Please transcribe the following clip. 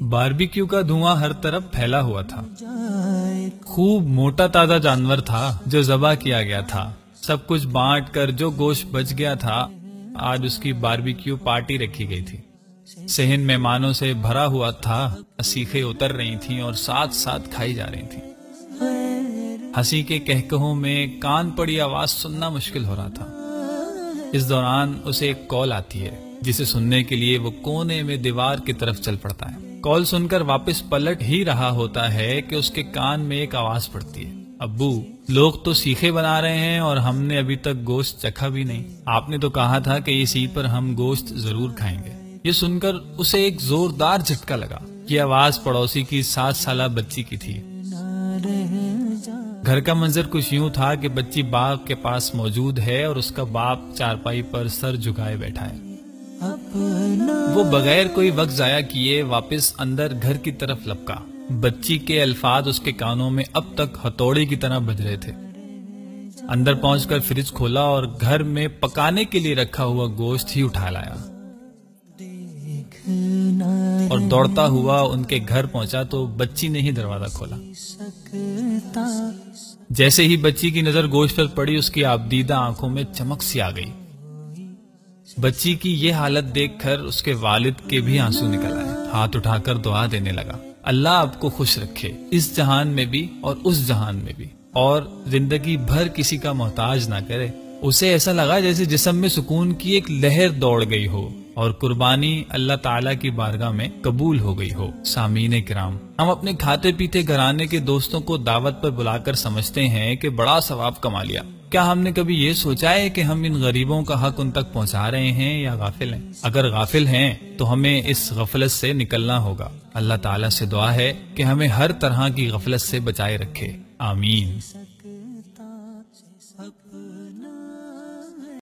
Barbecue का धुआं हर तरफ फैला हुआ था। खूब मोटा ताजा जानवर था जो ज़बह किया गया था। सब कुछ बांट कर जो गोश्त बच गया था, आज उसकी बारबेक्यू पार्टी रखी गई थी। सहन मेहमानों से भरा हुआ था। सीखें उतर रही थीं और साथ साथ खाई जा रही थीं। हंसी के कहकहों में कान पड़ी आवाज सुनना मुश्किल हो रहा था। इस दौरान उसे एक कॉल आती है जिसे सुनने के लिए वो कोने में दीवार की तरफ चल पड़ता है। कॉल सुनकर वापस पलट ही रहा होता है कि उसके कान में एक आवाज पड़ती है, अब्बू, लोग तो सीखे बना रहे हैं और हमने अभी तक गोश्त चखा भी नहीं। आपने तो कहा था कि इस ईद पर हम गोश्त जरूर खाएंगे। ये सुनकर उसे एक जोरदार झटका लगा। ये आवाज पड़ोसी की 7 साला बच्ची की थी। घर का मंजर कुछ यूं था कि बच्ची बाप के पास मौजूद है और उसका बाप चारपाई पर सर झुकाए बैठा है। वो बगैर कोई वक्त जाया किए वापस अंदर घर की तरफ लपका। बच्ची के अल्फाज उसके कानों में अब तक हथौड़े की तरह बज रहे थे। अंदर पहुंचकर फ्रिज खोला और घर में पकाने के लिए रखा हुआ गोश्त ही उठा लाया और दौड़ता हुआ उनके घर पहुंचा तो बच्ची ने ही दरवाजा खोला। जैसे ही बच्ची की नजर गोश्त पर पड़ी, उसकी आबदीदा आंखों में चमक सी आ गई। बच्ची की ये हालत देखकर उसके वालिद के भी आंसू निकल आए। हाथ उठाकर दुआ देने लगा, अल्लाह आपको खुश रखे, इस जहान में भी और उस जहान में भी, और जिंदगी भर किसी का मोहताज ना करे। उसे ऐसा लगा जैसे जिस्म में सुकून की एक लहर दौड़ गई हो और कुर्बानी अल्लाह ताला की बारगाह में कबूल हो गई हो। सामीन किराम, हम अपने खाते पीते घराने के दोस्तों को दावत पर बुलाकर समझते हैं कि बड़ा सवाब कमा लिया। क्या हमने कभी ये सोचा है कि हम इन गरीबों का हक उन तक पहुंचा रहे हैं या गाफिल हैं? अगर गाफिल हैं तो हमें इस गफलत से निकलना होगा। अल्लाह ताला से दुआ है कि हमें हर तरह की गफलत से बचाए रखे। आमीन।